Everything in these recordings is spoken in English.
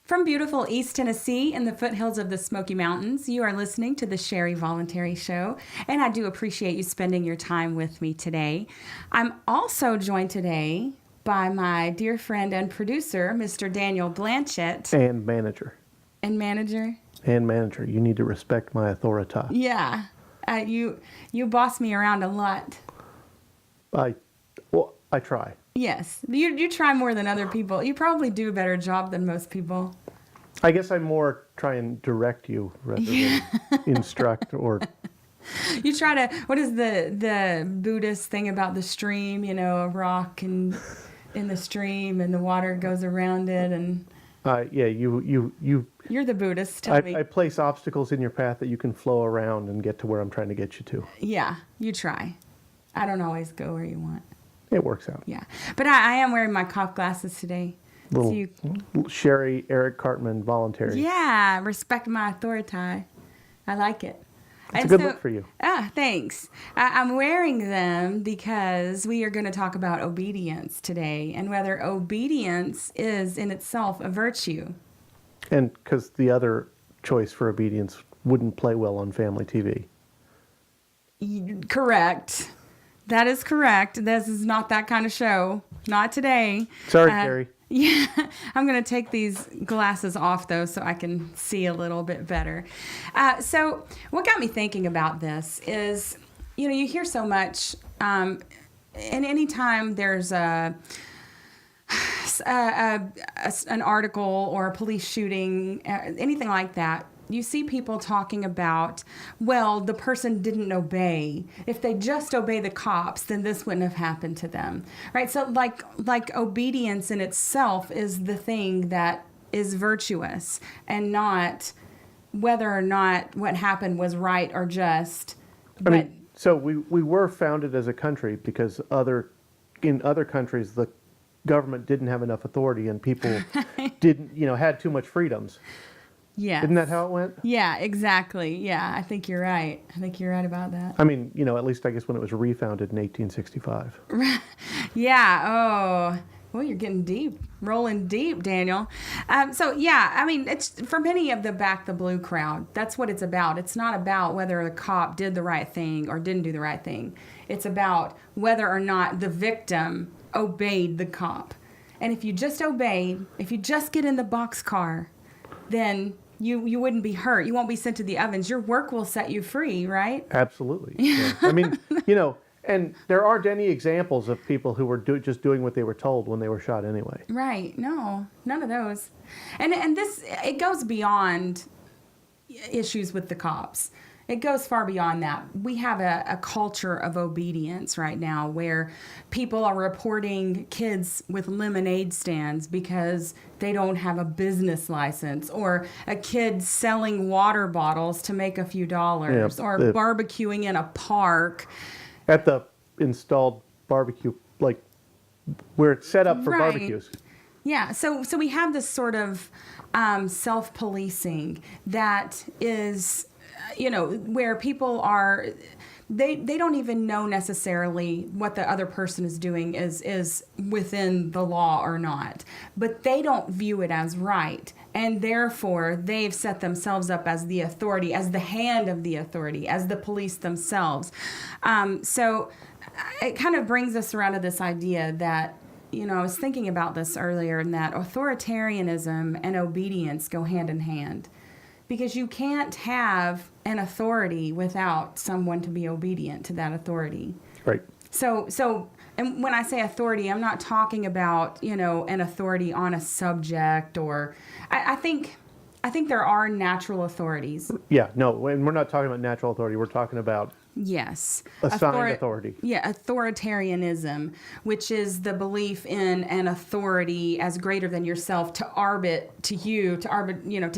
From beautiful East Tennessee in the foothills of the Smoky Mountains, you are listening to the Sherry Voluntary Show, and I do appreciate you spending your time with me today. I'm also joined today by my dear friend and producer, Mr. Daniel Blanchett. And manager. And manager? And manager. You need to respect my authority. Yeah. You boss me around a lot. I try. Yes. You try more than other people. You probably do a better job than most people. I guess I more try and direct you rather than instruct or... You try to... What is the Buddhist thing about the stream? You know, a rock in the stream and the water goes around it and... Yeah, You're the Buddhist, tell me. I place obstacles in your path that you can flow around and get to where I'm trying to get you to. Yeah, you try. I don't always go where you want. It works out. Yeah. But I am wearing my cop glasses today. Little Sherry, Eric Cartman, voluntary. Yeah, respect my authority. I like it. It's a good look for you. Thanks. I'm wearing them because we are going to talk about obedience today and whether obedience is in itself a virtue. And because the other choice for obedience wouldn't play well on family TV. Correct. That is correct. This is not that kind of show. Not today. Sorry, Carrie. Yeah, I'm going to take these glasses off, though, so I can see a little bit better. So what got me thinking about this is, you hear so much, and anytime there's an article or a police shooting, anything like that, you see people talking about, well, the person didn't obey. If they just obey the cops, then this wouldn't have happened to them, right? So like obedience in itself is the thing that is virtuous and not whether or not what happened was right or just. So we were founded as a country because in other countries, the government didn't have enough authority and people didn't, had too much freedoms. Yeah. Isn't that how it went? Yeah, exactly. Yeah, I think you're right. I think you're right about that. I mean, at least I guess when it was refounded in 1865. Yeah. Oh, well, you're getting deep, rolling deep, Daniel. It's for many of the Back the Blue crowd. That's what it's about. It's not about whether the cop did the right thing or didn't do the right thing. It's about whether or not the victim obeyed the cop. And if you just obeyed, if you just get in the boxcar, then you wouldn't be hurt. You won't be sent to the ovens. Your work will set you free, right? Absolutely. Yeah. I mean, and there aren't any examples of people who were just doing what they were told when they were shot anyway. Right. No, none of those. And this, it goes beyond issues with the cops. It goes far beyond that. We have a culture of obedience right now where people are reporting kids with lemonade stands because they don't have a business license, or a kid selling water bottles to make a few dollars, or barbecuing in a park. At the installed barbecue, like where it's set up for barbecues. Yeah, so we have this sort of self-policing that is... where people are, they don't even know necessarily what the other person is doing is within the law or not, but they don't view it as right. And therefore, they've set themselves up as the authority, as the hand of the authority, as the police themselves. So it kind of brings us around to this idea that, I was thinking about this earlier, and that authoritarianism and obedience go hand in hand. Because you can't have an authority without someone to be obedient to that authority. Right. So, and when I say authority, I'm not talking about, an authority on a subject, or I think there are natural authorities. Yeah, no, and we're not talking about natural authority. We're talking about assigned authority. Yeah, authoritarianism, which is the belief in an authority as greater than yourself to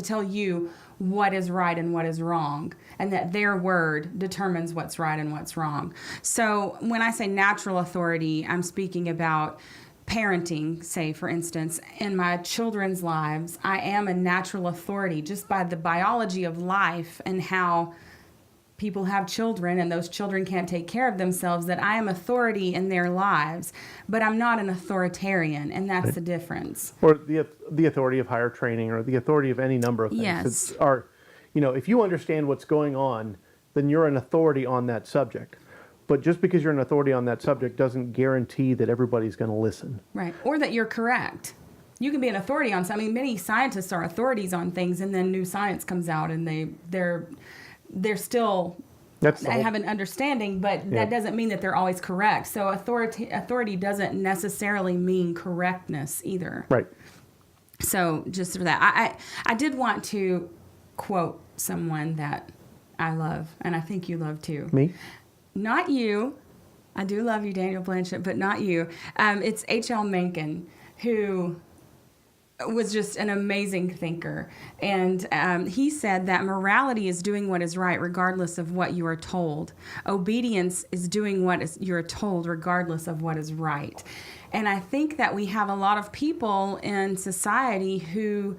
tell you what is right and what is wrong, and that their word determines what's right and what's wrong. So when I say natural authority, I'm speaking about parenting, say, for instance. In my children's lives, I am a natural authority just by the biology of life and how people have children and those children can't take care of themselves, that I am authority in their lives, but I'm not an authoritarian, and that's the difference. Or the authority of higher training, or the authority of any number of things. Yes. If you understand what's going on, then you're an authority on that subject. But just because you're an authority on that subject doesn't guarantee that everybody's going to listen. Right. Or that you're correct. You can be an authority on something. Many scientists are authorities on things, and then new science comes out, and they're still, I have an understanding, but that doesn't mean that they're always correct. So authority doesn't necessarily mean correctness either. Right. So just for that, I did want to quote someone that I love, and I think you love too. Me? Not you. I do love you, Daniel Blanchett, but not you. It's H.L. Mencken, who was just an amazing thinker. And he said that morality is doing what is right regardless of what you are told. Obedience is doing what you're told regardless of what is right. And I think that we have a lot of people in society who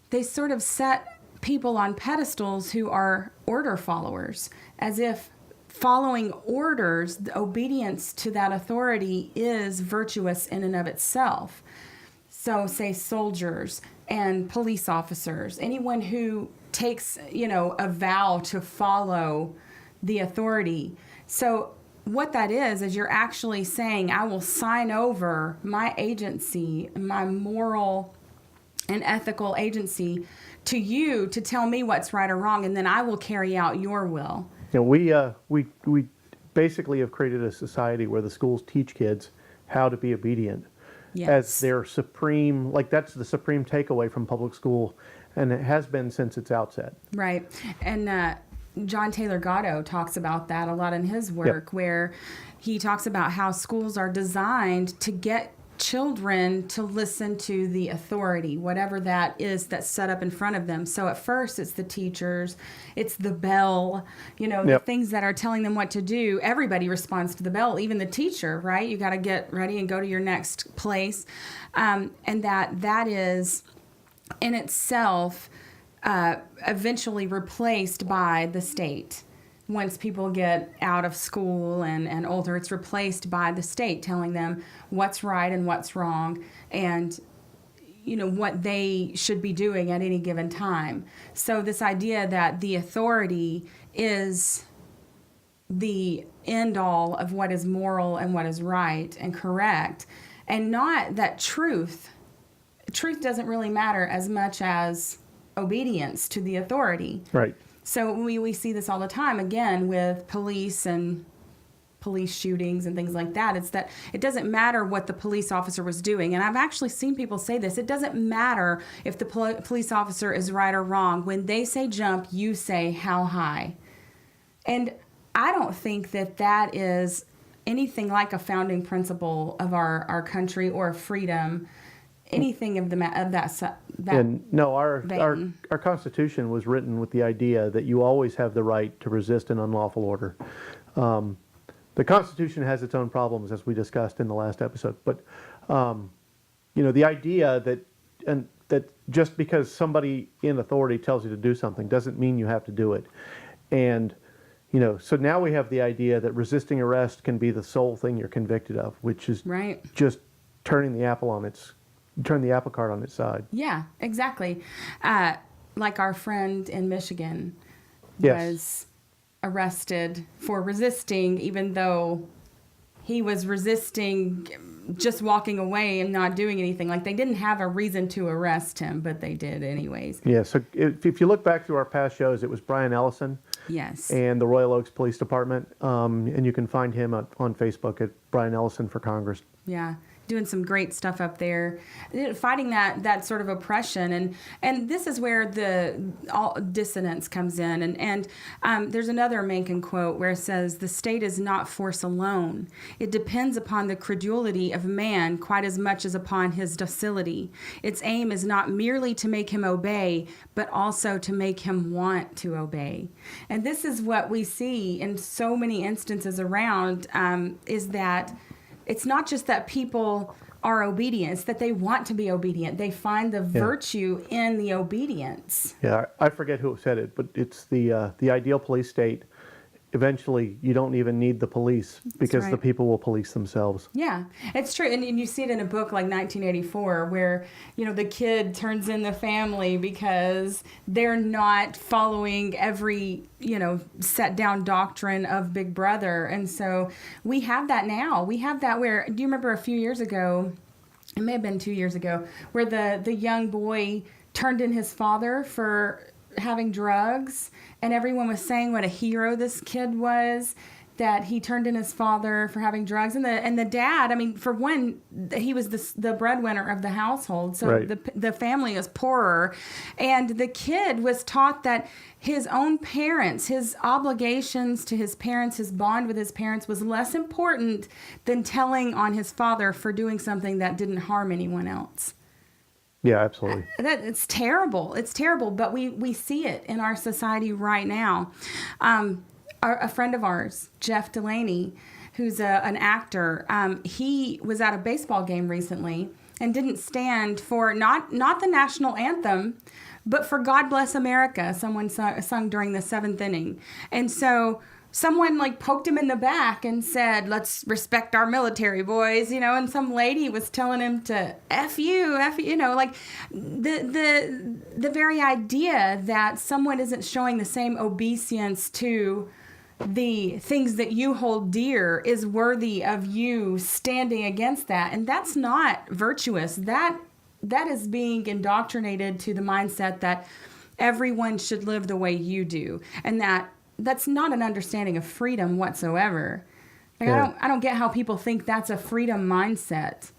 they sort of set people on pedestals who are order followers, as if following orders, the obedience to that authority is virtuous in and of itself. So say soldiers and police officers, anyone who takes, a vow to follow the authority. So what that is you're actually saying, I will sign over my agency, my moral and ethical agency to you to tell me what's right or wrong, and then I will carry out your will. We basically have created a society where the schools teach kids how to be obedient. Yes. As their supreme, that's the supreme takeaway from public school, and it has been since its outset. Right. And John Taylor Gatto talks about that a lot in his work, where he talks about how schools are designed to get children to listen to the authority, whatever that is that's set up in front of them. So at first it's the teachers, it's the bell, the things that are telling them what to do. Everybody responds to the bell, even the teacher, right? You got to get ready and go to your next place. And that is in itself eventually replaced by the state. Once people get out of school and older, it's replaced by the state telling them what's right and what's wrong, and what they should be doing at any given time. So this idea that the authority is the end all of what is moral and what is right and correct, and not that truth doesn't really matter as much as obedience to the authority. Right. So we see this all the time, again, with police and police shootings and things like that. It's that it doesn't matter what the police officer was doing. And I've actually seen people say this. It doesn't matter if the police officer is right or wrong. When they say jump, you say how high. And I don't think that is anything like a founding principle of our country or freedom. Anything of that And no, our Constitution was written with the idea that you always have the right to resist an unlawful order. The Constitution has its own problems, as we discussed in the last episode. But the idea that just because somebody in authority tells you to do something doesn't mean you have to do it. And so now we have the idea that resisting arrest can be the sole thing you're convicted of, which is just turning the apple cart on its side. Yeah, exactly. Like our friend in Michigan was arrested for resisting, even though he was resisting just walking away and not doing anything. Like, they didn't have a reason to arrest him, but they did anyways. Yeah, so if you look back through our past shows, it was Brian Ellison. Yes. And the Royal Oaks Police Department. And you can find him on Facebook at Brian Ellison for Congress. Yeah. Doing some great stuff up there, fighting that sort of oppression, and this is where the all dissonance comes in, and there's another Mencken quote where it says, "The state is not force alone; it depends upon the credulity of man quite as much as upon his docility. Its aim is not merely to make him obey, but also to make him want to obey." And this is what we see in so many instances around, is that it's not just that people are obedient, it's that they want to be obedient. They find the virtue in the obedience. Yeah, I forget who said it, but it's the ideal police state eventually you don't even need the police because the right. people will police themselves. Yeah, it's true. And you see it in a book like 1984 where, the kid turns in the family because they're not following every, set down doctrine of Big Brother. And so we have that now. We have that where, do you remember a few years ago, it may have been 2 years ago, where the young boy turned in his father for having drugs, and everyone was saying what a hero this kid was, that he turned in his father for having drugs, and the dad, I mean, for one, he was the breadwinner of the household, so Right. the family is poorer, and the kid was taught that his own parents, his obligations to his parents, his bond with his parents was less important than telling on his father for doing something that didn't harm anyone else. Yeah, absolutely. It's terrible. It's terrible, but we see it in our society right now. A friend of ours, Jeff Delaney, who's an actor, he was at a baseball game recently and didn't stand for not the national anthem, but for God Bless America. Someone sung during the seventh inning. And so someone poked him in the back and said, "Let's respect our military, boys," and some lady was telling him to F you, the very idea that someone isn't showing the same obeisance to the things that you hold dear is worthy of you standing against that. And that's not virtuous. That is being indoctrinated to the mindset that everyone should live the way you do. And that's not an understanding of freedom whatsoever. Yeah. I don't get how people think that's a freedom mindset.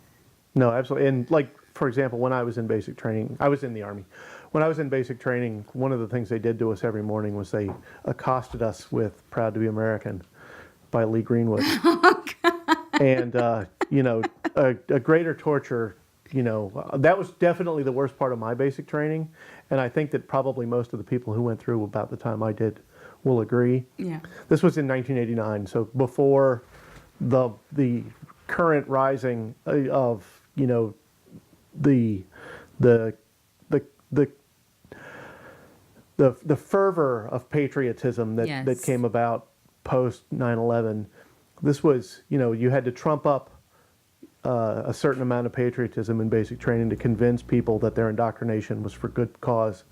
No, absolutely. And for example, when I was in basic training, I was in the Army. When I was in basic training, one of the things they did to us every morning was they accosted us with "Proud to be American" by Lee Greenwood. Oh, God. And, a greater torture, that was definitely the worst part of my basic training. And I think that probably most of the people who went through about the time I did will agree. Yeah. This was in 1989, so before the current rising of the fervor of patriotism that Yes. that came about post 9/11. This was, you had to trump up a certain amount of patriotism in basic training to convince people that their indoctrination was for good cause.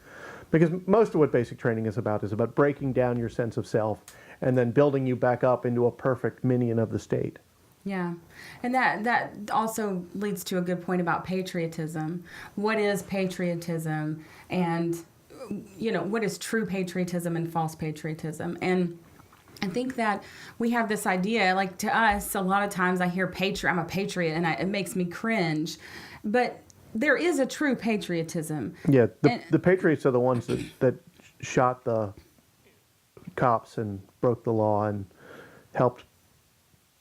Because most of what basic training is about breaking down your sense of self and then building you back up into a perfect minion of the state. Yeah. And that also leads to a good point about patriotism. What is patriotism? And, what is true patriotism and false patriotism? And I think that we have this idea, to us, a lot of times I hear I'm a patriot, and it makes me cringe. But there is a true patriotism. Yeah, the patriots are the ones that shot the cops and broke the law and helped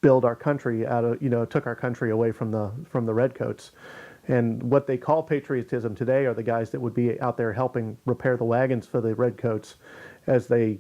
build our country took our country away from the redcoats. And what they call patriotism today are the guys that would be out there helping repair the wagons for the redcoats as they,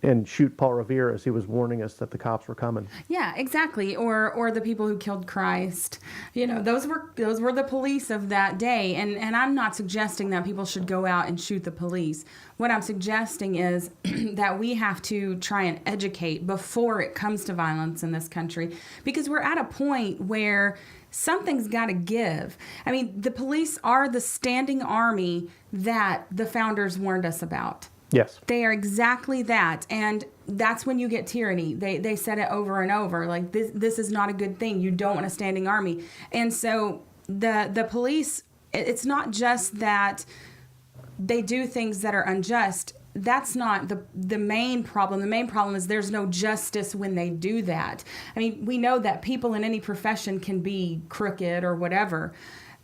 and shoot Paul Revere as he was warning us that the cops were coming. Yeah, exactly. Or the people who killed Christ. Those were the police of that day. And I'm not suggesting that people should go out and shoot the police. What I'm suggesting is that we have to try and educate before it comes to violence in this country, because we're at a point where something's got to give. I mean, the police are the standing army that the founders warned us about. Yes. They are exactly that. And that's when you get tyranny. They said it over and over. This is not a good thing. You don't want a standing army. And so the police, it's not just that they do things that are unjust. That's not the main problem. The main problem is there's no justice when they do that. I mean, we know that people in any profession can be crooked or whatever.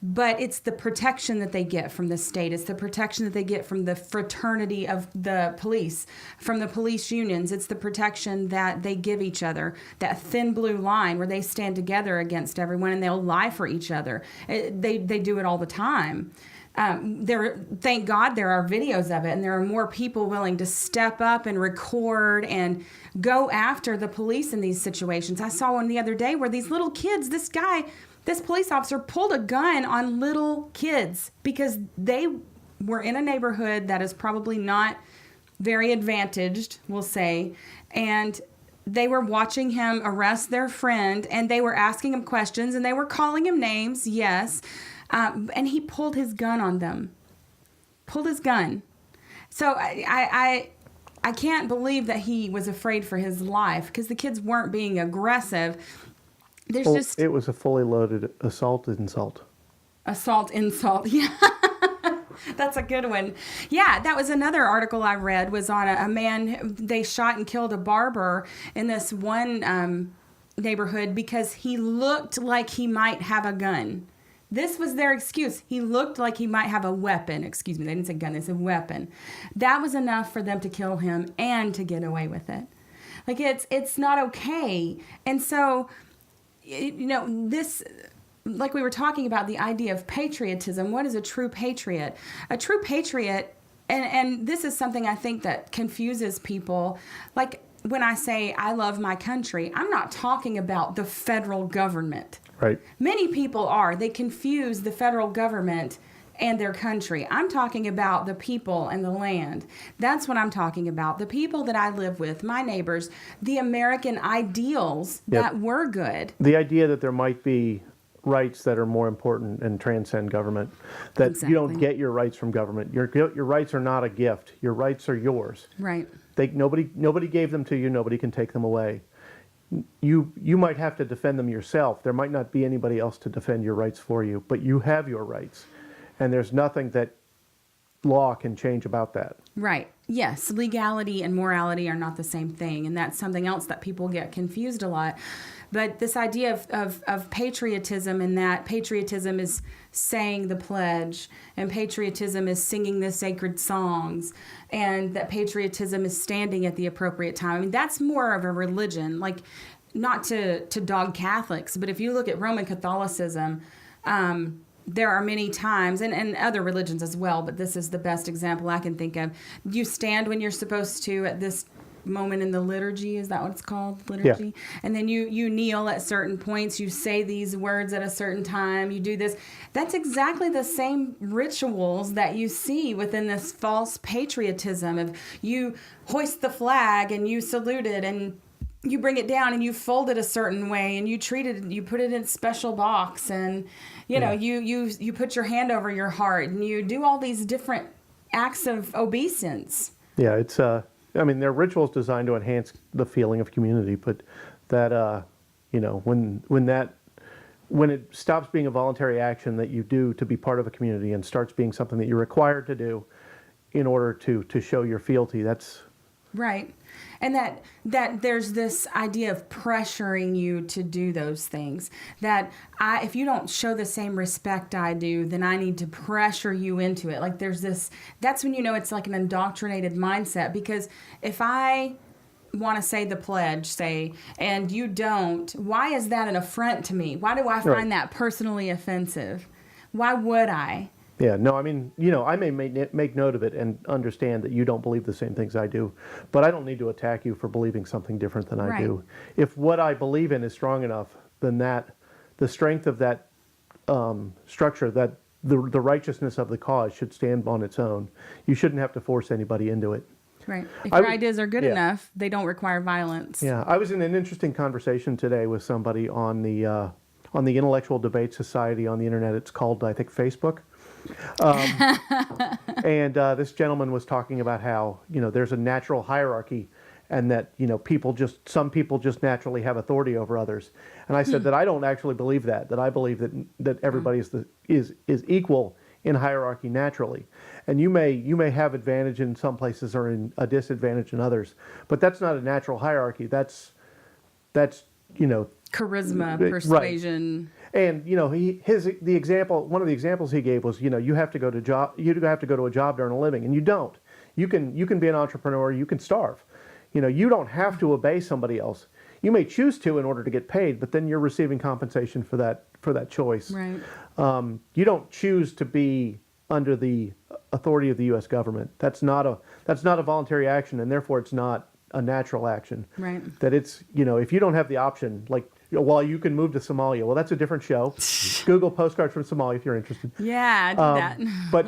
But it's the protection that they get from the state. It's the protection that they get from the fraternity of the police, from the police unions. It's the protection that they give each other, that thin blue line where they stand together against everyone and they'll lie for each other. They do it all the time. Thank God there are videos of it, and there are more people willing to step up and record and go after the police in these situations. I saw one the other day where these little kids, this police officer pulled a gun on little kids because they were in a neighborhood that is probably not very advantaged, we'll say, and they were watching him arrest their friend, and they were asking him questions, and they were calling him names, yes, and he pulled his gun on them. Pulled his gun. So I can't believe that he was afraid for his life, because the kids weren't being aggressive. It was a fully loaded assault insult. Assault insult, yeah. That's a good one. Yeah, that was another article I read, was on a man. They shot and killed a barber in this one neighborhood because he looked like he might have a gun. This was their excuse. He looked like he might have a weapon. Excuse me, they didn't say gun, they said weapon. That was enough for them to kill him and to get away with it. Like, it's not okay. And so, this... like we were talking about, the idea of patriotism. What is a true patriot? A true patriot, and this is something I think that confuses people. Like, when I say I love my country, I'm not talking about the federal government. Right. Many people are. They confuse the federal government and their country. I'm talking about the people and the land. That's what I'm talking about. The people that I live with, my neighbors, the American ideals that were good. The idea that there might be rights that are more important and transcend government, that Exactly. you don't get your rights from government. Your rights are not a gift. Your rights are yours. Right. Nobody gave them to you. Nobody can take them away. You might have to defend them yourself. There might not be anybody else to defend your rights for you, but you have your rights, and there's nothing that law can change about that. Right. Yes, legality and morality are not the same thing, and that's something else that people get confused a lot. But this idea of patriotism, and that patriotism is saying the pledge, and patriotism is singing the sacred songs, and that patriotism is standing at the appropriate time. I mean, that's more of a religion, like, not to dog Catholics, but if you look at Roman Catholicism, there are many times, and other religions as well, but this is the best example I can think of. You stand when you're supposed to at this moment in the liturgy. Is that what it's called? Liturgy? Yeah. And then you kneel at certain points. You say these words at a certain time. You do this. That's exactly the same rituals that you see within this false patriotism of you hoist the flag and you salute it and you bring it down and you fold it a certain way and you treat it, you put it in a special box, and you put your hand over your heart and you do all these different acts of obeisance. Yeah, it's there are rituals designed to enhance the feeling of community, but that when it stops being a voluntary action that you do to be part of a community and starts being something that you're required to do in order to show your fealty, that's right. And that there's this idea of pressuring you to do those things. That if you don't show the same respect I do, then I need to pressure you into it. Like, there's this, that's when you know it's like an indoctrinated mindset. Because if I want to say the pledge, and you don't, why is that an affront to me? Why do I find that personally offensive? Why would I? Yeah, no, I may make note of it and understand that you don't believe the same things I do, but I don't need to attack you for believing something different than I do. If what I believe in is strong enough, then the strength of that structure, that the righteousness of the cause should stand on its own. You shouldn't have to force anybody into it. Right. If your ideas are good enough, they don't require violence. Yeah, I was in an interesting conversation today with somebody on the Intellectual Debate Society on the internet. It's called, I think, Facebook. And this gentleman was talking about how, there's a natural hierarchy, and that, some people just naturally have authority over others. And I said that I don't actually believe that I believe that everybody is equal in hierarchy naturally. And you may have advantage in some places or in a disadvantage in others, but that's not a natural hierarchy. That's charisma, persuasion. Right. And one of the examples he gave was, you have to go to a job to earn a living, and you don't. You can be an entrepreneur, you can starve. You don't have to obey somebody else. You may choose to in order to get paid, but then you're receiving compensation for that choice. Right. You don't choose to be under the authority of the U.S. government. That's not a voluntary action, and therefore it's not a natural action. Right. That it's, if you don't have the option, like well, you can move to Somalia. Well, that's a different show. Google postcards from Somalia if you're interested. Yeah, I did that. But,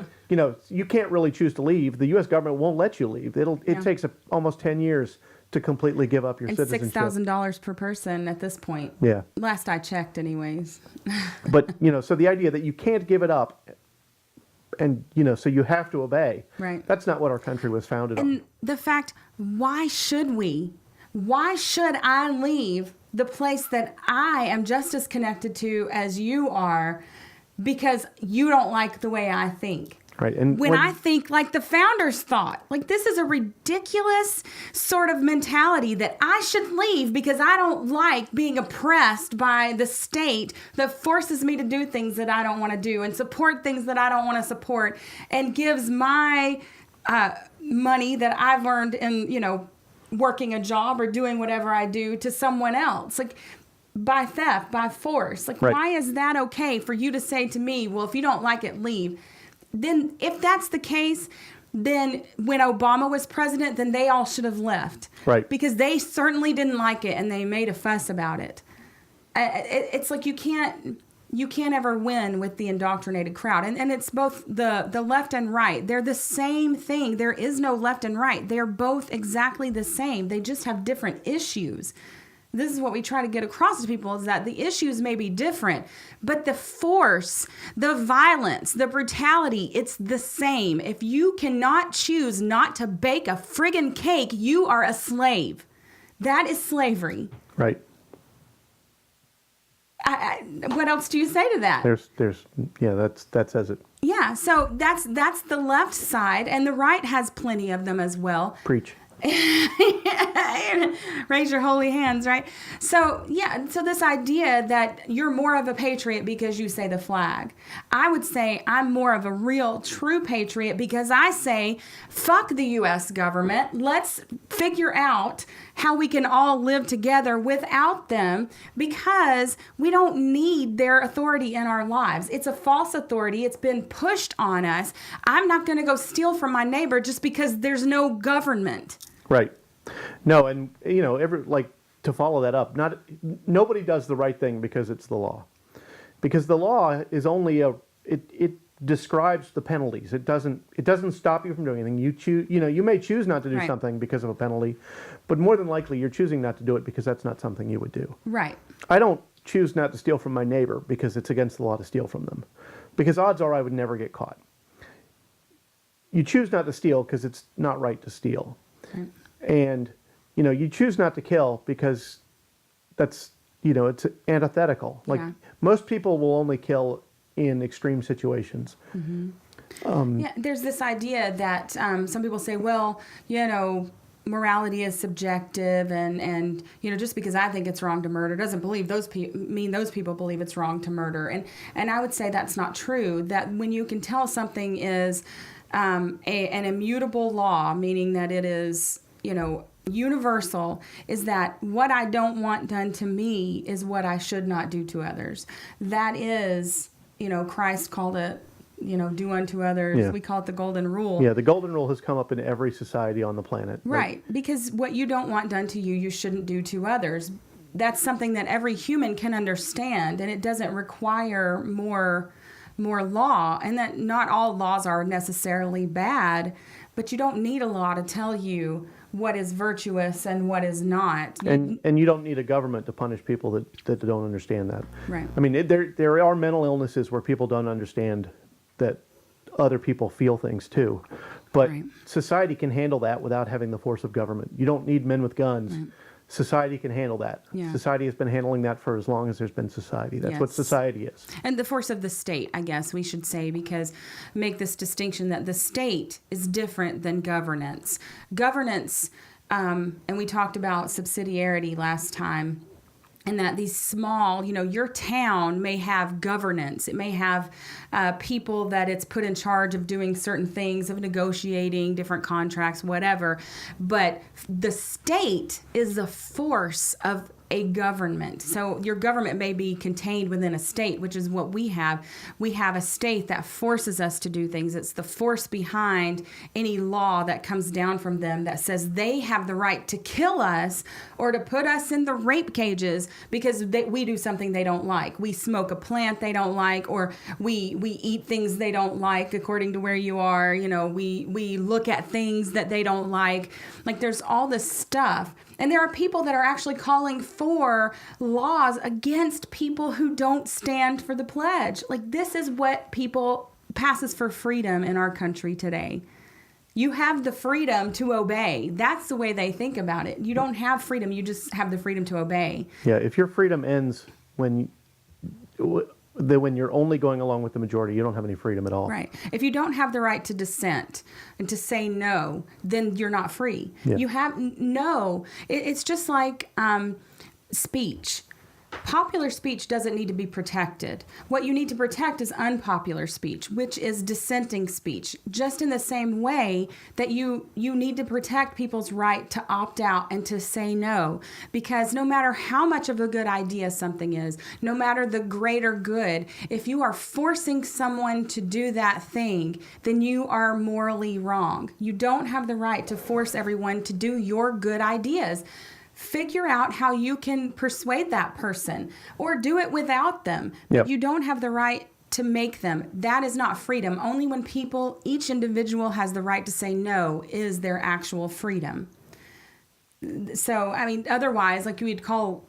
you can't really choose to leave. The U.S. government won't let you leave. It takes almost 10 years to completely give up your And citizenship. $6,000 per person at this point. Yeah. Last I checked, anyways. But, so the idea that you can't give it up and, so you have to obey. Right. That's not what our country was founded on. And the fact, why should we? Why should I leave the place that I am just as connected to as you are because you don't like the way I think? Right. And when I think like the founders thought, like this is a ridiculous sort of mentality that I should leave because I don't like being oppressed by the state that forces me to do things that I don't want to do and support things that I don't want to support and gives my money that I've earned in, working a job or doing whatever I do to someone else. Like, by theft, by force. Like, right. Why is that okay for you to say to me, well, if you don't like it, leave? Then if that's the case, then when Obama was president, then they all should have left. Right. Because they certainly didn't like it and they made a fuss about it. It's like you can't ever win with the indoctrinated crowd. And it's both the left and right. They're the same thing. There is no left and right. They're both exactly the same. They just have different issues. This is what we try to get across to people is that the issues may be different, but the force, the violence, the brutality, it's the same. If you cannot choose not to bake a friggin' cake, you are a slave. That is slavery. Right. What else do you say to that? That says it. Yeah, so that's the left side, and the right has plenty of them as well. Preach. Raise your holy hands, right? So this idea that you're more of a patriot because you say the flag. I would say I'm more of a real, true patriot because I say, fuck the U.S. government. Let's figure out how we can all live together without them because we don't need their authority in our lives. It's a false authority. It's been pushed on us. I'm not going to go steal from my neighbor just because there's no government. Right. No, and to follow that up, nobody does the right thing because it's the law. Because the law is only it describes the penalties. It doesn't stop you from doing anything. You may choose not to do something because of a penalty, but more than likely you're choosing not to do it because that's not something you would do. Right. I don't choose not to steal from my neighbor because it's against the law to steal from them. Because odds are I would never get caught. You choose not to steal because it's not right to steal. Right. And, you choose not to kill because that's, it's antithetical. Like most people will only kill in extreme situations. Mm-hmm. There's this idea that some people say, well, morality is subjective and just because I think it's wrong to murder doesn't mean those people believe it's wrong to murder. And I would say that's not true. That when you can tell something is an immutable law, meaning that it is, universal, is that what I don't want done to me is what I should not do to others. That is, Christ called it, do unto others. Yeah. We call it the golden rule. Yeah, the golden rule has come up in every society on the planet. Right, because what you don't want done to you, you shouldn't do to others. That's something that every human can understand, and it doesn't require more law, and that not all laws are necessarily bad, but you don't need a law to tell you what is virtuous and what is not. And you don't need a government to punish people that don't understand that. Right. I mean, there are mental illnesses where people don't understand that other people feel things too. But society can handle that without having the force of government. You don't need men with guns. Right. Society can handle that. Yeah. Society has been handling that for as long as there's been society. That's what society is. And the force of the state, I guess we should say, because make this distinction that the state is different than governance. Governance, and we talked about subsidiarity last time, and that these small, your town may have governance. It may have people that it's put in charge of doing certain things, of negotiating different contracts, whatever. But the state is the force of a government. So your government may be contained within a state, which is what we have. We have a state that forces us to do things. It's the force behind any law that comes down from them that says they have the right to kill us or to put us in the rape cages because we do something they don't like. We smoke a plant they don't like, or we eat things they don't like according to where you are. You know, we look at things that they don't like. Like, there's all this stuff. And there are people that are actually calling for laws against people who don't stand for the pledge. Like, this is what people passes for freedom in our country today. You have the freedom to obey. That's the way they think about it. You don't have freedom. You just have the freedom to obey. Yeah, if your freedom ends when you're only going along with the majority, you don't have any freedom at all. Right. If you don't have the right to dissent and to say no, then you're not free. Yeah. You have no. It's just like speech. Popular speech doesn't need to be protected. What you need to protect is unpopular speech, which is dissenting speech. Just in the same way that you need to protect people's right to opt out and to say no. Because no matter how much of a good idea something is, no matter the greater good, if you are forcing someone to do that thing, then you are morally wrong. You don't have the right to force everyone to do your good ideas. Figure out how you can persuade that person or do it without them. Yep. But you don't have the right to make them. That is not freedom. Only when each individual has the right to say no is their actual freedom. So, I mean, otherwise, like we'd call,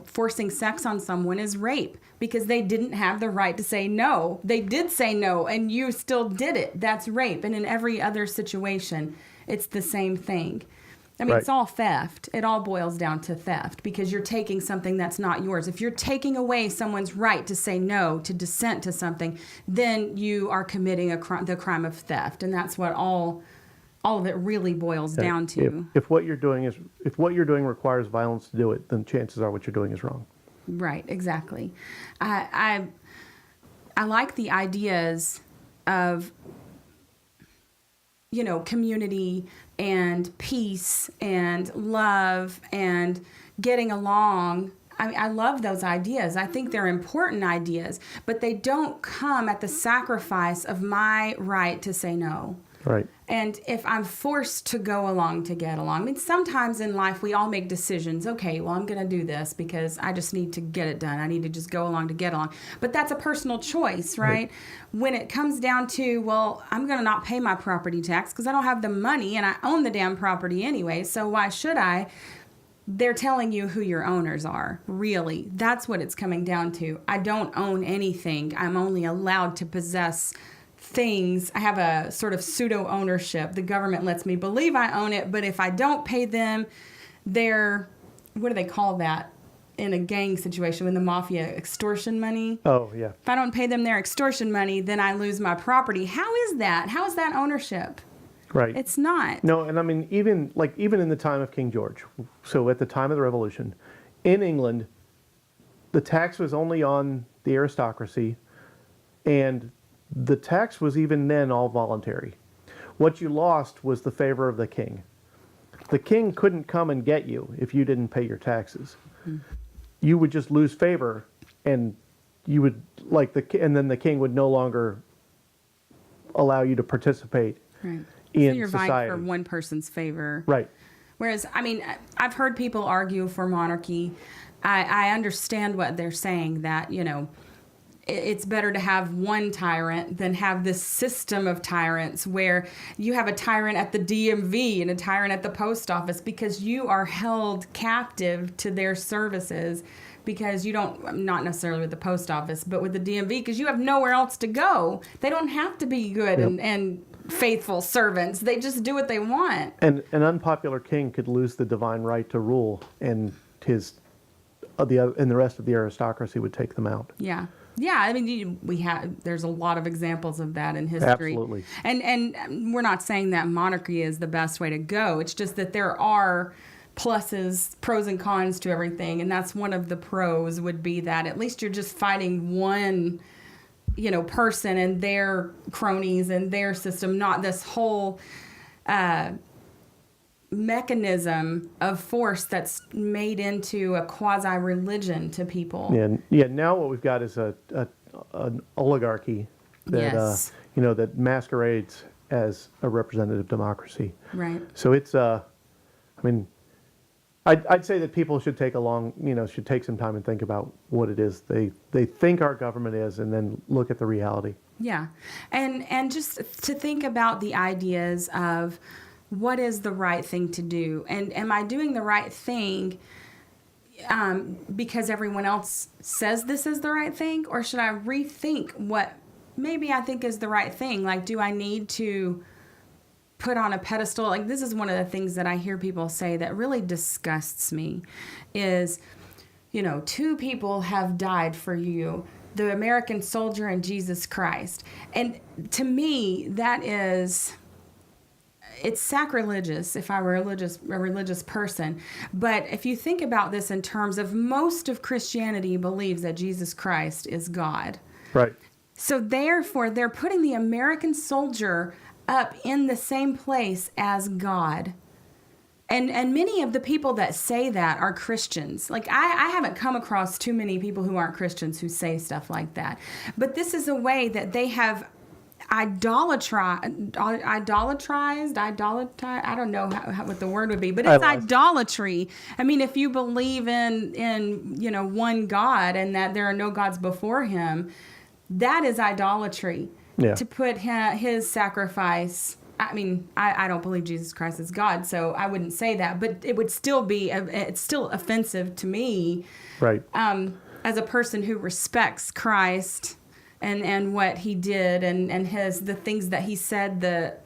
forcing sex on someone is rape because they didn't have the right to say no. They did say no and you still did it. That's rape. And in every other situation, it's the same thing. I mean, Right. It's all theft. It all boils down to theft because you're taking something that's not yours. If you're taking away someone's right to say no, to dissent to something, then you are committing the crime of theft. And that's what all of it really boils down to. If what you're doing requires violence to do it, then chances are what you're doing is wrong. Right, exactly. I like the ideas of community and peace and love and getting along. I mean, I love those ideas. I think they're important ideas, but they don't come at the sacrifice of my right to say no. Right. And if I'm forced to go along to get along, I mean, sometimes in life we all make decisions. Okay, well, I'm going to do this because I just need to get it done. I need to just go along to get along. But that's a personal choice, right? When it comes down to, well, I'm going to not pay my property tax because I don't have the money and I own the damn property anyway, so why should I? They're telling you who your owners are. Really, that's what it's coming down to. I don't own anything. I'm only allowed to possess things. I have a sort of pseudo ownership. The government lets me believe I own it, but if I don't pay them their, what do they call that in a gang situation, when the mafia, extortion money? Oh, yeah. If I don't pay them their extortion money, then I lose my property. How is that? How is that ownership? Right. It's not. No, and I mean, even in the time of King George, so at the time of the Revolution, in England, the tax was only on the aristocracy, and the tax was even then all voluntary. What you lost was the favor of the king. The king couldn't come and get you if you didn't pay your taxes. You would just lose favor, and you would and then the king would no longer allow you to participate Right. in So you're society. vying for one person's favor. Right. Whereas, I mean, I've heard people argue for monarchy. I understand what they're saying, that, it's better to have one tyrant than have this system of tyrants where you have a tyrant at the DMV and a tyrant at the post office because you are held captive to their services because you don't, not necessarily with the post office, but with the DMV because you have nowhere else to go. They don't have to be good and faithful servants. They just do what they want. And an unpopular king could lose the divine right to rule, and the rest of the aristocracy would take them out. Yeah. Yeah, I mean, there's a lot of examples of that in history. Absolutely. And we're not saying that monarchy is the best way to go. It's just that there are pros and cons to everything. And that's one of the pros would be that at least you're just fighting one, person and their cronies and their system, not this whole mechanism of force that's made into a quasi-religion to people. Yeah. Now what we've got is an oligarchy that Yes. that masquerades as a representative democracy. Right. So it's I'd say that people should take should take some time and think about what it is they think our government is, and then look at the reality. Yeah. And just to think about the ideas of what is the right thing to do, and am I doing the right thing because everyone else says this is the right thing, or should I rethink what maybe I think is the right thing? Like, do I need to put on a pedestal? Like, this is one of the things that I hear people say that really disgusts me is, 2 people have died for you, the American soldier and Jesus Christ. And to me, it's sacrilegious if I were a religious person. But if you think about this in terms of most of Christianity believes that Jesus Christ is God. Right. So therefore, they're putting the American soldier up in the same place as God. And many of the people that say that are Christians. Like, I haven't come across too many people who aren't Christians who say stuff like that. But this is a way that they have idolatrized, I don't know what the word would be, but it's idolatry. I mean, if you believe in one God and that there are no gods before him, that is idolatry. Yeah. To put his sacrifice, I mean, I don't believe Jesus Christ is God, so I wouldn't say that, but it would still be, it's still offensive to me. Right. As a person who respects Christ and what he did and the things that he said.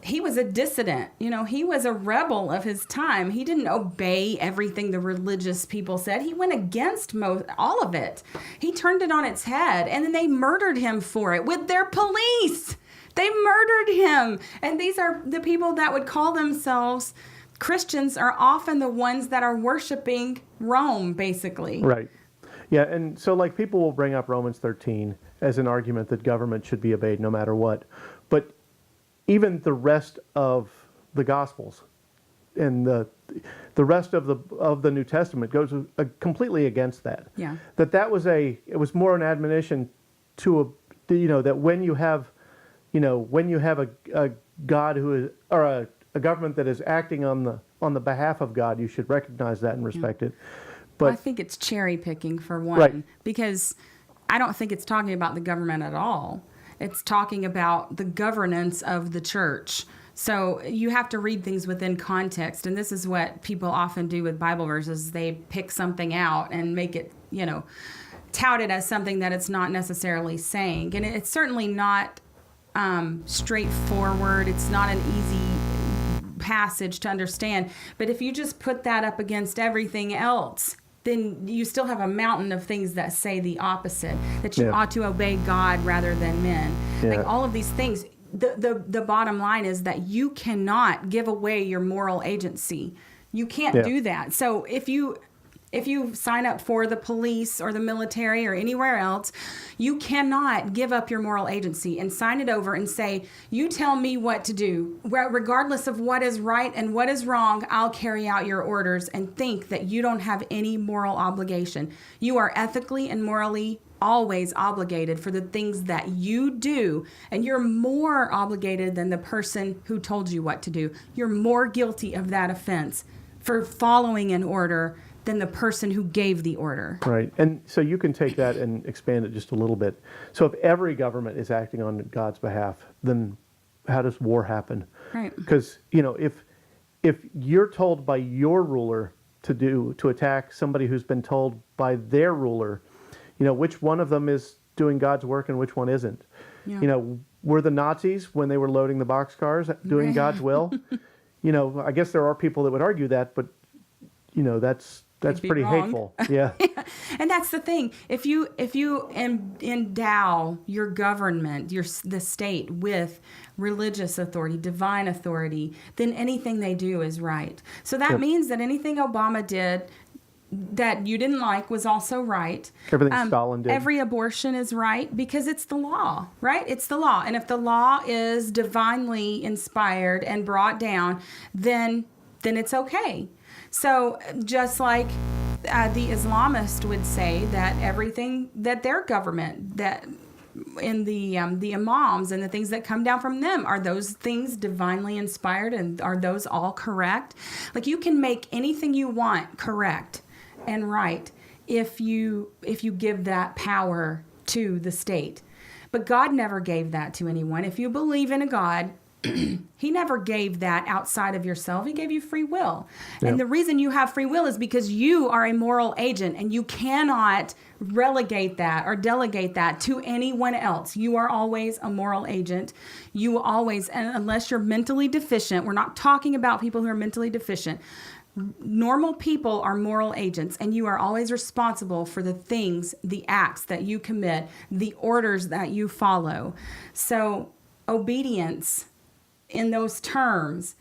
He was a dissident. He was a rebel of his time. He didn't obey everything the religious people said. He went against all of it. He turned it on its head, and then they murdered him for it with their police. They murdered him. And these are the people that would call themselves Christians are often the ones that are worshiping Rome, basically. Right. Yeah, and so people will bring up Romans 13 as an argument that government should be obeyed no matter what. But even the rest of the Gospels and the rest of the New Testament goes completely against that. Yeah. It was more an admonition to that when you have a God who is, or a government that is acting on the behalf of God, you should recognize that and respect it. But I think it's cherry picking for one, right. Because I don't think it's talking about the government at all. It's talking about the governance of the church. So you have to read things within context. And this is what people often do with Bible verses. They pick something out and make it, tout it as something that it's not necessarily saying. And it's certainly not straightforward. It's not an easy passage to understand. But if you just put that up against everything else, then you still have a mountain of things that say the opposite, that you ought to obey God rather than men. Yeah. Like all of these things, the bottom line is that you cannot give away your moral agency. You can't do that. So if you sign up for the police or the military or anywhere else, you cannot give up your moral agency and sign it over and say, you tell me what to do. Regardless of what is right and what is wrong, I'll carry out your orders, and think that you don't have any moral obligation. You are ethically and morally always obligated for the things that you do, and you're more obligated than the person who told you what to do. You're more guilty of that offense for following an order than the person who gave the order. Right. And so you can take that and expand it just a little bit. So if every government is acting on God's behalf, then how does war happen? Right. Because, if you're told by your ruler to attack somebody who's been told by their ruler, which one of them is doing God's work and which one isn't? Yeah. Were the Nazis, when they were loading the boxcars, doing God's will? I guess there are people that would argue that, but that's pretty wrong. Hateful. Yeah. And that's the thing. If you endow your government, the state, with religious authority, divine authority, then anything they do is right. So that means that anything Obama did that you didn't like was also right. Everything Stalin did. Every abortion is right because it's the law, right? It's the law. And if the law is divinely inspired and brought down, then then it's okay. So just like the Islamist would say that everything that their government, that in the imams and the things that come down from them, are those things divinely inspired, and are those all correct? Like, you can make anything you want correct and right if you give that power to the state. But God never gave that to anyone. If you believe in a God, he never gave that outside of yourself. He gave you free will. Yep. And the reason you have free will is because you are a moral agent, and you cannot relegate that or delegate that to anyone else. You are always a moral agent. You always, and unless you're mentally deficient, we're not talking about people who are mentally deficient. Normal people are moral agents, and you are always responsible for the things, the acts that you commit, the orders that you follow. So obedience in those terms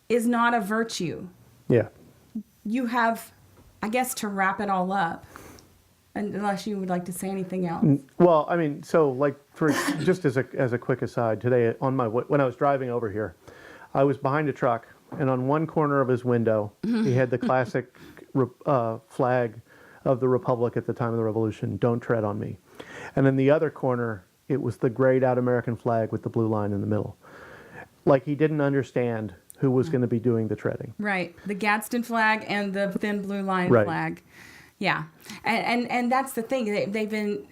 is not a virtue. Yeah. You have, I guess, to wrap it all up, unless you would like to say anything else. Well, I mean, so like for just as a quick aside, today when I was driving over here, I was behind a truck, and on one corner of his window, he had the classic flag of the Republic at the time of the Revolution, "Don't tread on me." And in the other corner, it was the grayed out American flag with the blue line in the middle. Like, he didn't understand who was going to be doing the treading. Right. The Gadsden flag and the thin blue line Right. flag. Yeah. And that's the thing. They've been,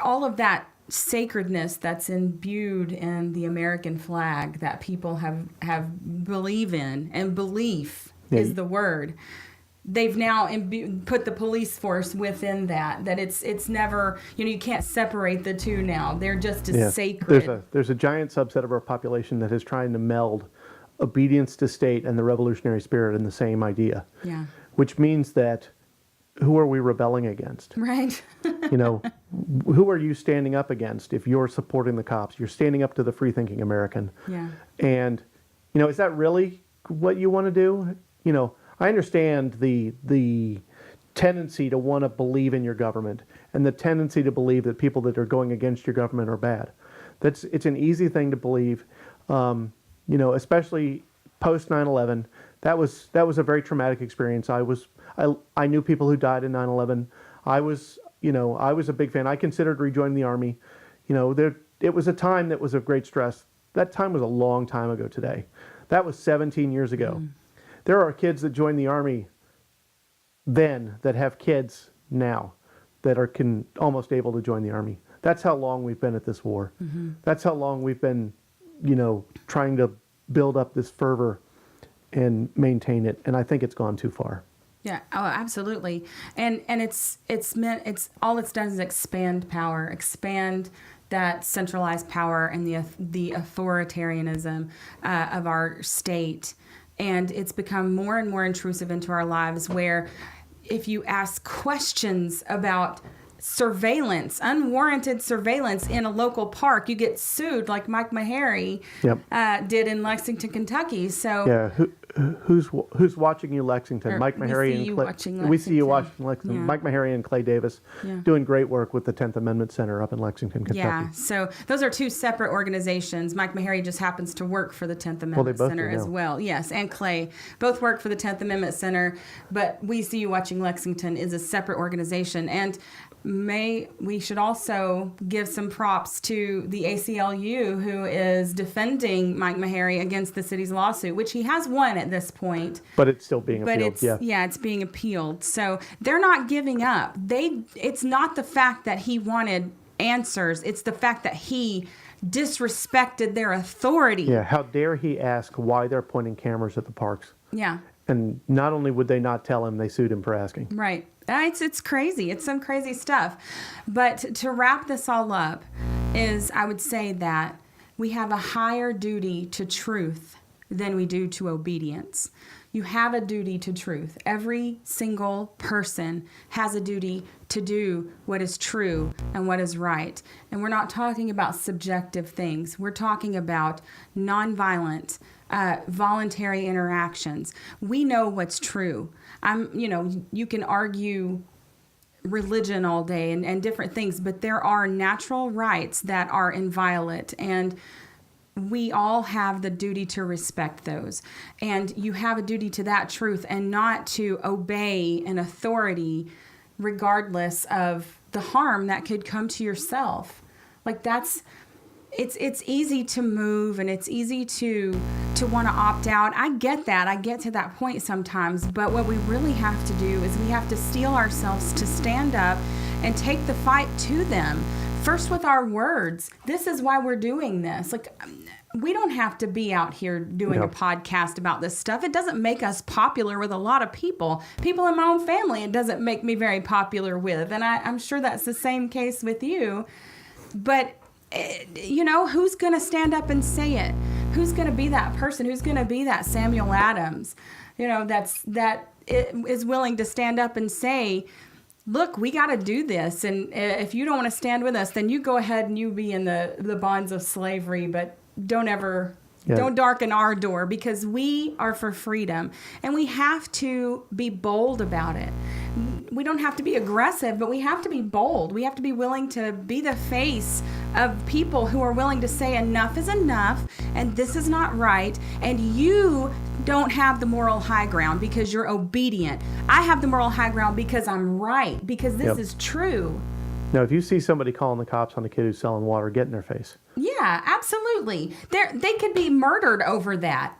all of that sacredness that's imbued in the American flag that people have believe in, and belief is the word. They've now put the police force within that it's never, you can't separate the two now. They're just as sacred. There's a giant subset of our population that is trying to meld obedience to state and the revolutionary spirit in the same idea. Yeah. Which means that, who are we rebelling against? Right. Who are you standing up against if you're supporting the cops? You're standing up to the free-thinking American. Yeah. And, is that really what you want to do? I understand the tendency to want to believe in your government, and the tendency to believe that people that are going against your government are bad. It's an easy thing to believe, especially post 9/11. That was a very traumatic experience. I knew people who died in 9/11. I was a big fan. I considered rejoining the Army. It was a time that was of great stress. That time was a long time ago today. That was 17 years ago. There are kids that joined the Army then that have kids now that are almost able to join the Army. That's how long we've been at this war. Mm-hmm. That's how long we've been, trying to build up this fervor and maintain it. And I think it's gone too far. Yeah. Oh, absolutely. And it's all it's done is expand power, expand that centralized power and the authoritarianism of our state. And it's become more and more intrusive into our lives, where if you ask questions about surveillance, unwarranted surveillance in a local park, you get sued, like Mike Maharrey did in Lexington, Kentucky. So yeah, who's watching you, Lexington? Mike Maharrey and Clay. We see you watching Lexington. Yeah. Mike Maharrey and Clay Davis doing great work with the 10th Amendment Center up in Lexington, Kentucky. Yeah, so those are two separate organizations. Mike Maharrey just happens to work for the 10th Amendment Center as well. Yes, and Clay both work for the 10th Amendment Center, but We See You Watching Lexington is a separate organization. And we should also give some props to the ACLU, who is defending Mike Maharrey against the city's lawsuit, which he has won at this point. But it's still being appealed. It's being appealed. So they're not giving up. It's not the fact that he wanted answers. It's the fact that he disrespected their authority. Yeah, how dare he ask why they're pointing cameras at the parks? Yeah. And not only would they not tell him, they sued him for asking. Right. It's crazy. It's some crazy stuff. But to wrap this all up is, I would say that we have a higher duty to truth than we do to obedience. You have a duty to truth. Every single person has a duty to do what is true and what is right. And we're not talking about subjective things. We're talking about nonviolent, voluntary interactions. We know what's true. You can argue religion all day and different things, but there are natural rights that are inviolate. And we all have the duty to respect those. And you have a duty to that truth and not to obey an authority regardless of the harm that could come to yourself. Like it's easy to move and it's easy to want to opt out. I get that. I get to that point sometimes. But what we really have to do is we have to steel ourselves to stand up and take the fight to them. First with our words. This is why we're doing this. Like, we don't have to be out here doing a podcast about this stuff. It doesn't make us popular with a lot of people. People in my own family, it doesn't make me very popular with. And I'm sure that's the same case with you. But who's going to stand up and say it? Who's going to be that person? Who's going to be that Samuel Adams? That is willing to stand up and say, look, we got to do this. And if you don't want to stand with us, then you go ahead and you be in the bonds of slavery. But don't darken our door, because we are for freedom. And we have to be bold about it. We don't have to be aggressive, but we have to be bold. We have to be willing to be the face of people who are willing to say enough is enough and this is not right. And you don't have the moral high ground because you're obedient. I have the moral high ground because I'm right, because this is true. Now, if you see somebody calling the cops on a kid who's selling water, get in their face. Yeah, absolutely. They could be murdered over that.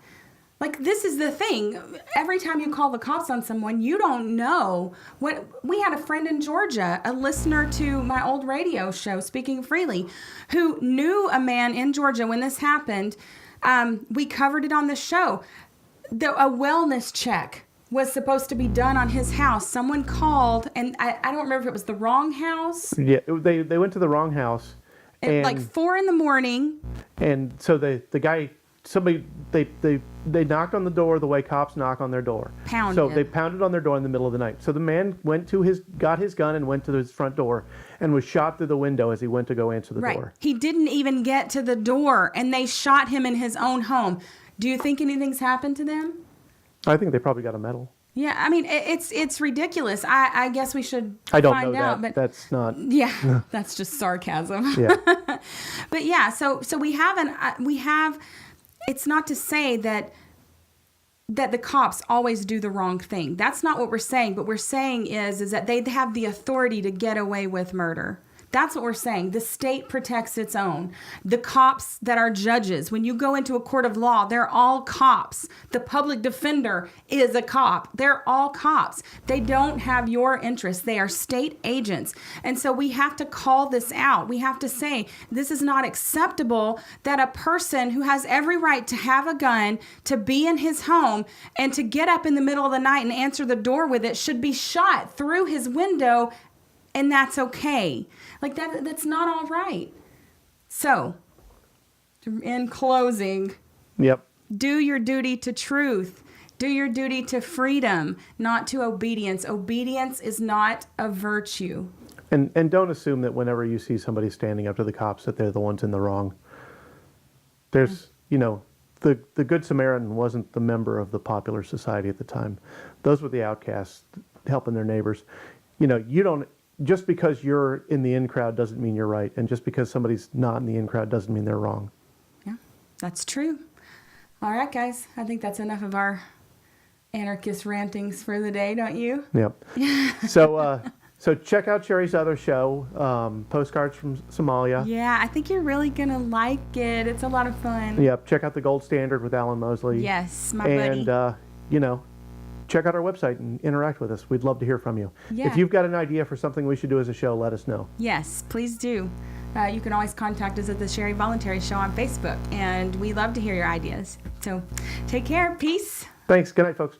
Like, this is the thing. Every time you call the cops on someone, you don't know what. We had a friend in Georgia, a listener to my old radio show, Speaking Freely, who knew a man in Georgia when this happened. We covered it on the show. A wellness check was supposed to be done on his house. Someone called, and I don't remember if it was the wrong house. Yeah, they went to the wrong house. At like 4 a.m. And so the guy, they knocked on the door the way cops knock on their door. So they pounded on their door in the middle of the night. So the man got his gun and went to his front door and was shot through the window as he went to go answer the door. He didn't even get to the door, and they shot him in his own home. Do you think anything's happened to them? I think they probably got a medal. Yeah, I mean, it's ridiculous. I guess we should I don't find know out, that. But that's not. Yeah, that's just sarcasm. Yeah. But yeah, so we have. It's not to say that the cops always do the wrong thing. That's not what we're saying. What we're saying is that they have the authority to get away with murder. That's what we're saying. The state protects its own. The cops that are judges, when you go into a court of law, they're all cops. The public defender is a cop. They're all cops. They don't have your interests. They are state agents. And so we have to call this out. We have to say, this is not acceptable that a person who has every right to have a gun, to be in his home, and to get up in the middle of the night and answer the door with it should be shot through his window. And that's okay. Like, that's not all right. So, in closing, do your duty to truth. Do your duty to freedom, not to obedience. Obedience is not a virtue. And don't assume that whenever you see somebody standing up to the cops that they're the ones in the wrong. There's, the Good Samaritan wasn't the member of the popular society at the time. Those were the outcasts helping their neighbors. You don't... Just because you're in the in crowd doesn't mean you're right. And just because somebody's not in the in crowd doesn't mean they're wrong. Yeah, that's true. All right, guys. I think that's enough of our anarchist rantings for the day, don't you? Yep. So check out Sherry's other show, Postcards from Somalia. Yeah, I think you're really going to like it. It's a lot of fun. Yep. Check out The Gold Standard with Alan Mosley. Yes, my buddy. And, check out our website and interact with us. We'd love to hear from you. Yeah. If you've got an idea for something we should do as a show, let us know. Yes, please do. You can always contact us at the Sherry Voluntary Show on Facebook, and we love to hear your ideas. So take care. Peace. Thanks. Good night, folks.